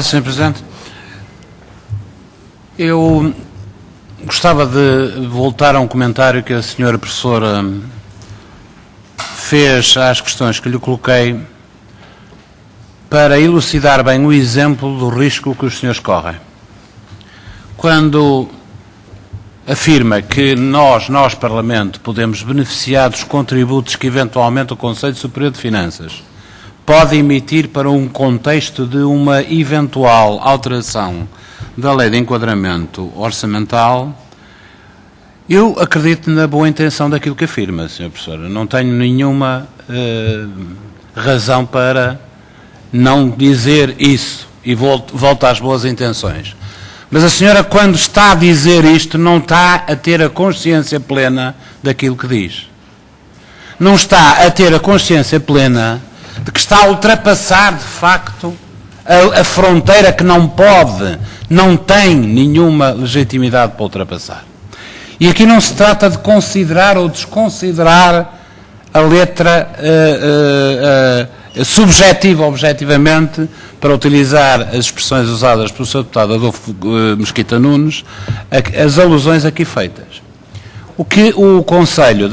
Sr. Presidente, eu gostava de voltar a um comentário que a Sra. Professora fez às questões que lhe coloquei para elucidar bem o exemplo do risco que os senhores correm. Quando afirma que nós, Parlamento, podemos beneficiar dos contributos que eventualmente o Conselho Superior de Finanças pode emitir para um contexto de uma eventual alteração da lei de enquadramento orçamental, eu acredito na boa intenção daquilo que afirma, Sra. Professora. Não tenho nenhuma razão para não dizer isso e volto às boas intenções. Mas a senhora, quando está a dizer isto, não está a ter a consciência plena daquilo que diz. Não está a ter a consciência plena de que está a ultrapassar, de facto, a fronteira que não pode, não tem nenhuma legitimidade para ultrapassar. E aqui não se trata de considerar ou desconsiderar a letra subjetiva, objetivamente, para utilizar as expressões usadas pelo Sr. Deputado Adolfo Mesquita Nunes, as alusões aqui feitas. O que o Conselho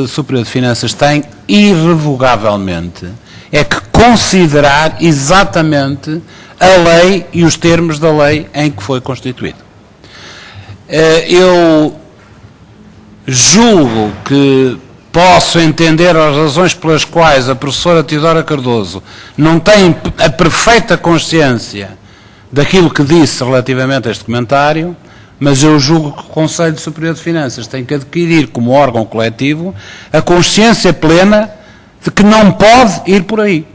Superior de Finanças tem, irrevogavelmente, é que considerar exatamente a lei e os termos da lei em que foi constituído. Eu julgo que posso entender as razões pelas quais a professora Teodora Cardoso não tem a perfeita consciência daquilo que disse relativamente a este comentário, mas eu julgo que o Conselho Superior de Finanças tem que adquirir como órgão coletivo a consciência plena de que não pode ir por aí,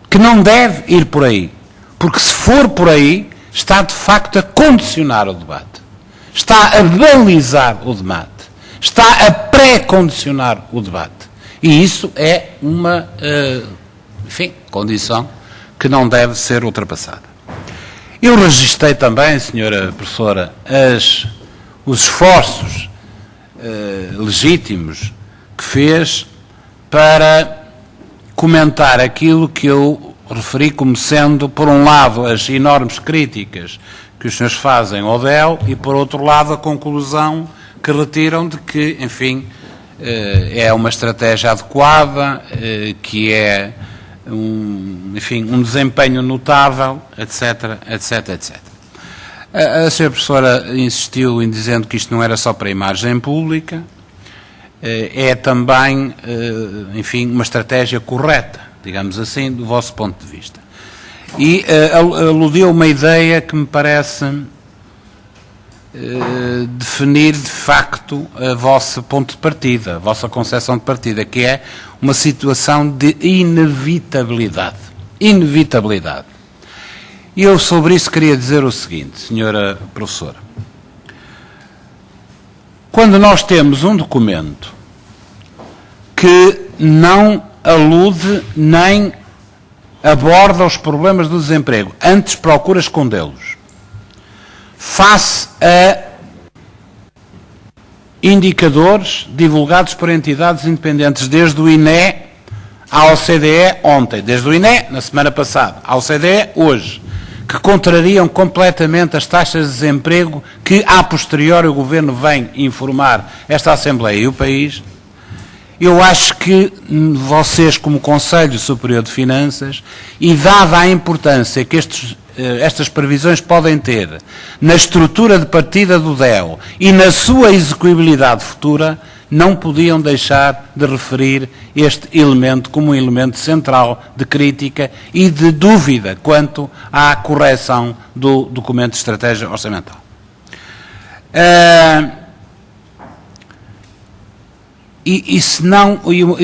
que não deve ir por aí, porque se for por aí está de facto a condicionar o debate, está a balizar o debate, está a pré-condicionar o debate. E isso é uma, condição que não deve ser ultrapassada. Eu registrei também, Sra. Professora, os esforços legítimos que fez para comentar aquilo que eu referi como sendo, por um lado, as enormes críticas que os senhores fazem ao DEL e, por outro lado, a conclusão que retiram de que, enfim, é uma estratégia adequada, que é um desempenho notável, etc, etc, etc. A Sra. Professora insistiu em dizendo que isto não era só para a imagem pública, é também, enfim, uma estratégia correta, digamos assim, do vosso ponto de vista. E aludiu a uma ideia que me parece definir, de facto, a vosso ponto de partida, a vossa concepção de partida, que é uma situação de inevitabilidade. Inevitabilidade. E eu sobre isso queria dizer o seguinte, Sra. Professora. Quando nós temos um documento que não alude nem aborda os problemas do desemprego, antes procura escondê-los, face a indicadores divulgados por entidades independentes, desde o INE à OCDE ontem, desde o INE na semana passada, à OCDE hoje, que contrariam completamente as taxas de desemprego que, a posteriori, o Governo vem informar esta Assembleia e o país. Eu acho que vocês, como Conselho Superior de Finanças, e dada a importância que estas previsões podem ter na estrutura de partida do DEL e na sua execuibilidade futura, não podiam deixar de referir este elemento como um elemento central de crítica e de dúvida quanto à correção do documento de estratégia orçamental. E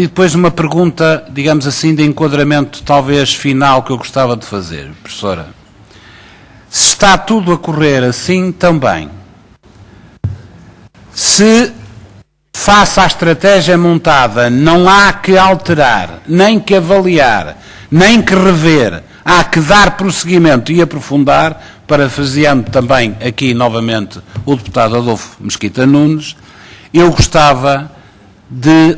depois uma pergunta, digamos assim, de enquadramento talvez final que eu gostava de fazer, professora. Se está tudo a correr assim também, se face à estratégia montada não há que alterar, nem que avaliar, nem que rever, há que dar prosseguimento e aprofundar, parafraseando também aqui novamente o deputado Adolfo Mesquita Nunes, eu gostava de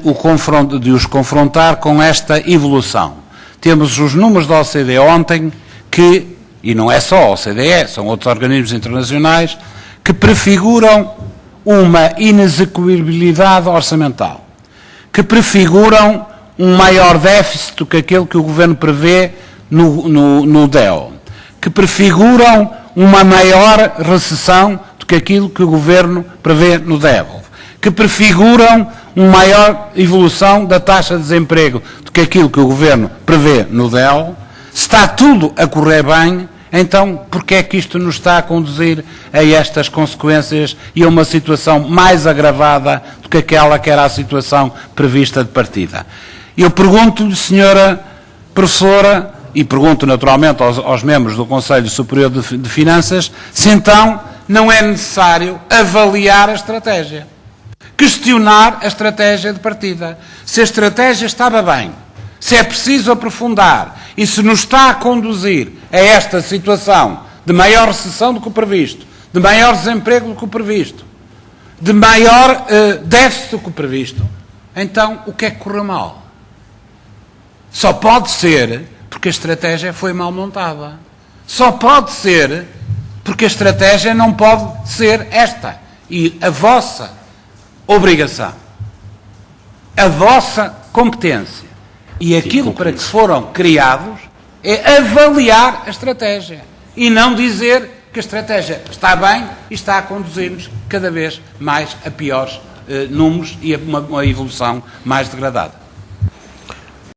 os confrontar com esta evolução. Temos os números da OCDE ontem que, e não é só a OCDE, são outros organismos internacionais, que prefiguram uma inexecuibilidade orçamental, que prefiguram um maior déficit do que aquele que o Governo prevê no DEL, que prefiguram uma maior recessão do que aquilo que o Governo prevê no DEL, que prefiguram uma maior evolução da taxa de desemprego do que aquilo que o Governo prevê no DEL. Se está tudo a correr bem, então porquê é que isto nos está a conduzir a estas consequências e a uma situação mais agravada do que aquela que era a situação prevista de partida? Eu pergunto-lhe, senhora professora, e pergunto naturalmente aos membros do Conselho Superior de Finanças, se então não é necessário avaliar a estratégia, questionar a estratégia de partida, se a estratégia estava bem, se é preciso aprofundar e se nos está a conduzir a esta situação de maior recessão do que o previsto, de maior desemprego do que o previsto, de maior déficit do que o previsto, então o que é que correu mal? Só pode ser porque a estratégia foi mal montada. Só pode ser porque a estratégia não pode ser esta. E a vossa obrigação, a vossa competência e aquilo para que foram criados é avaliar a estratégia e não dizer que a estratégia está bem e está a conduzir-nos cada vez mais a piores números e a uma evolução mais degradada.